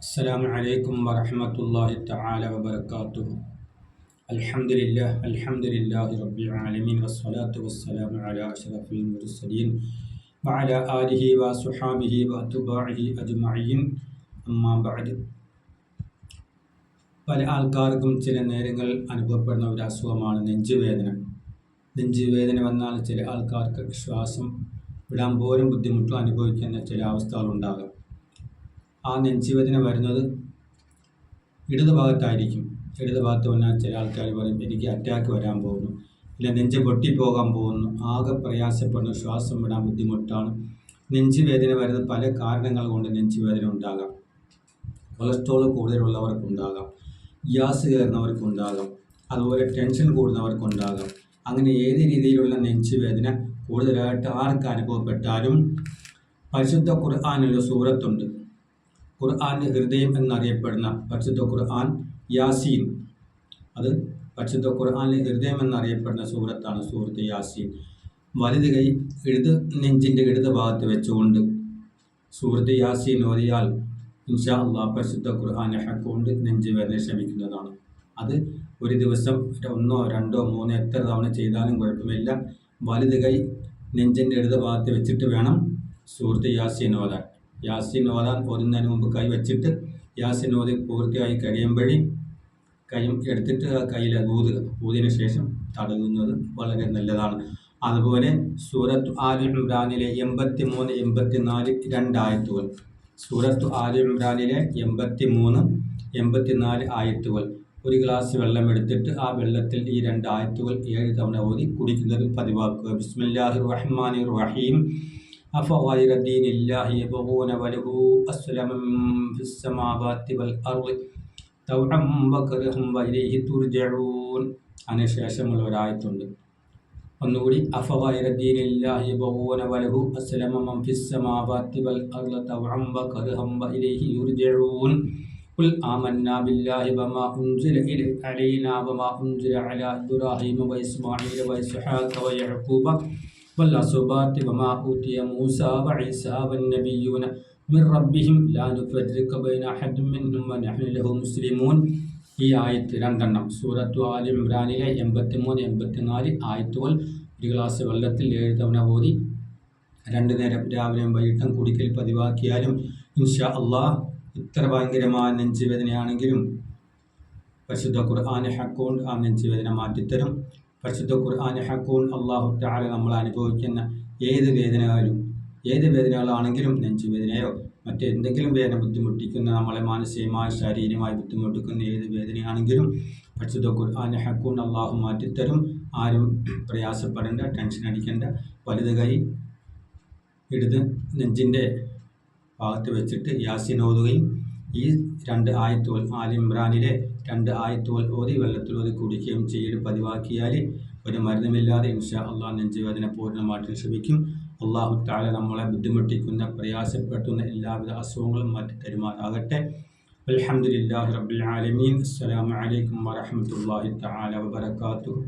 السلام عليكم ورحمة الله تعالى وبركاته. الحمد لله رب العالمين والصلاة والسلام على أشرف المرسلين وعلى آله وصحابه وأتباعه أجمعين. أما بعد. പല ആൾക്കാർക്കും ചില നേരങ്ങൾ അനുഭവപ്പെടുന്ന ഒരു അസുഖമാണ് നെഞ്ചുവേദന. നെഞ്ചുവേദന വന്നാൽ ചില ആൾക്കാർക്ക് ശ്വാസം വിടാൻ പോലും ബുദ്ധിമുട്ട് അനുഭവിക്കുന്ന ചില അവസ്ഥകളുണ്ടാകാം. ആ നെഞ്ചുവേദന വരുന്നത് ഇടതുഭാഗത്തായിരിക്കും. ഇടതുഭാഗത്ത് വന്നാൽ ചില ആൾക്കാർ പറയും എനിക്ക് അറ്റാക്ക് വരാൻ പോകുന്നു, ഇല്ല നെഞ്ച് പൊട്ടിപ്പോകാൻ പോകുന്നു, ആകെ പ്രയാസപ്പെടുന്നു, ശ്വാസം വിടാൻ ബുദ്ധിമുട്ടാണ്. നെഞ്ചുവേദന വരുന്നത് പല കാരണങ്ങൾ കൊണ്ട് നെഞ്ചുവേദന ഉണ്ടാകാം. കൊളസ്ട്രോൾ കൂടുതലുള്ളവർക്കുണ്ടാകാം, ഗ്യാസ് കയറുന്നവർക്കുണ്ടാകാം, അതുപോലെ ടെൻഷൻ കൂടുന്നവർക്കുണ്ടാകാം. അങ്ങനെ ഏത് രീതിയിലുള്ള നെഞ്ചുവേദന കൂടുതലായിട്ട് ആർക്ക് അനുഭവപ്പെട്ടാലും പരിശുദ്ധ ഖുർആനിൽ സൂറത്തുണ്ട്. ഖുർആന്റെ ഹൃദയം എന്നറിയപ്പെടുന്ന പരിശുദ്ധ ഖുർആൻ യാസീൻ, അത് പരിശുദ്ധ ഖുർആനിലെ ഹൃദയം എന്നറിയപ്പെടുന്ന സൂറത്താണ് സൂറത്ത് യാസീൻ. വലത് കൈ നെഞ്ചിൻ്റെ ഇടത് ഭാഗത്ത് വെച്ചുകൊണ്ട് സൂറത്ത് യാസീൻ ഓതിയാൽ ഇൻഷാ അല്ലാഹ് പരിശുദ്ധ ഖുർആനെ ഹക്കൊണ്ട് നെഞ്ചുവേദന ശമിക്കുന്നതാണ്. അത് ഒരു ദിവസം 1 2 3 എത്ര തവണ ചെയ്താലും കുഴപ്പമില്ല. വലത് കൈ നെഞ്ചിൻ്റെ ഇടത് ഭാഗത്ത് വെച്ചിട്ട് വേണം സൂറത്ത് യാസീൻ ഓതാൻ. യാസീൻ ഓതുന്നതിന് മുമ്പ് കൈ വെച്ചിട്ട് യാസീൻ ഓതി പൂർത്തിയായി കഴിയുമ്പോഴേ കൈയും എടുത്തിട്ട് ആ കയ്യിൽ ഊതിന് ശേഷം തടവുന്നത് വളരെ നല്ലതാണ്. അതുപോലെ സൂറത്ത് ആലി ഇമ്രാനിലെ 83, 84 2 സൂറത്ത് ആലി ഇമ്രാനിലെ 83, 84 ആയത്തുകൾ ഒരു ഗ്ലാസ് വെള്ളം എടുത്തിട്ട് ആ വെള്ളത്തിൽ ഈ 2 ആയത്തുകൾ 7 തവണ ഓതി കുടിക്കുന്നത് പതിവാക്കുക. ബിസ്മില്ലാഹിർ റഹ്മാനിർ റഹീം. അഫഗൈറ ദീനില്ലാഹി യബ്ഗൂന വലഹു അസ്ലമ മൻ ഫിസ് സമാവാതി വൽ അർളി തൗഅൻ വകർഹൻ വഇലൈഹി തുർജഊൻ. അതിനുശേഷമുള്ള ഒരായത്തുണ്ട്. ഒന്നുകൂടി. അഫഗൈറ ദീനില്ലാഹി യബ്ഗൂന വലഹു അസ്ലമ മൻ ഫിസ് സമാവാതി വൽ അർളി തൗഅൻ വകർഹൻ വഇലൈഹി യുർജഊൻ. ഖുൽ ആമന്നാ ബില്ലാഹി വമാ ഉൻസില അലൈനാ വമാ ഉൻസില അലാ ഇബ്രാഹീമ വഇസ്മാഈല വഇസ്ഹാഖ വയഅഖൂബ والأسباط وما أوتي موسى وعيسى والنبيون من ربهم لا نفرق بين أحد منهم ونحن له مسلمون. ഈ ആയത്ത് 2 സൂറത്തു ആലി ഇമ്രാനിലെ 83, 84 ആയത്തുകൾ ഒരു ഗ്ലാസ് വെള്ളത്തിൽ 7 തവണ ഓതി 2 നേരം രാവിലെയും വൈകിട്ടും കുടിക്കൽ പതിവാക്കിയാലും ഇൻഷാ അല്ലാഹ് ഇത്ര ഭയങ്കരമായ നെഞ്ചുവേദനയാണെങ്കിലും പരിശുദ്ധ ഖുർആനെ ഹക്കൊണ്ട് ആ നെഞ്ചുവേദന മാറ്റിത്തരും. പരിശുദ്ധ ഖുർആനെ ഹക്കൊണ്ട് അല്ലാഹു തആല നമ്മൾ അനുഭവിക്കുന്ന ഏത് വേദനകളാണെങ്കിലും നെഞ്ചുവേദനയോ മറ്റെന്തെങ്കിലും വേദന ബുദ്ധിമുട്ടിക്കുന്ന നമ്മളെ മാനസികമായി ശാരീരികമായി ബുദ്ധിമുട്ടിക്കുന്ന ഏത് വേദനയാണെങ്കിലും പരിശുദ്ധ ഖുർആനെ ഹക്കൊണ്ട് അല്ലാഹു മാറ്റിത്തരും. ആരും പ്രയാസപ്പെടേണ്ട, ടെൻഷൻ അടിക്കേണ്ട. വലത് കൈ ഇടത് നെഞ്ചിൻ്റെ ഭാഗത്ത് വെച്ചിട്ട് യാസീൻ ഓതുകയും ഈ 2 ആയത്തുകൾ ആലി ഇമ്രാനിലെ 2 ആയത്തുകൾ ഓതി വെള്ളത്തിൽ ഓതി കുടിക്കുകയും ചെയ്ത് പതിവാക്കിയാൽ ഒരു മരുന്നുമില്ലാതെ ഇൻഷാ അല്ലാഹ് നെഞ്ചുവേദന പൂർണ്ണമായിട്ട് ശമിക്കും. അല്ലാഹു തആല നമ്മളെ ബുദ്ധിമുട്ടിക്കുന്ന പ്രയാസപ്പെടുത്തുന്ന എല്ലാവിധ അസുഖങ്ങളും മാറ്റി തരുമാറാകട്ടെ. അൽഹംദുലില്ലാഹി റബ്ബിൽ ആലമീൻ. അസ്സലാമു അലൈക്കും വറഹ്മത്തുള്ളാഹി തആല വബറകാതുഹു.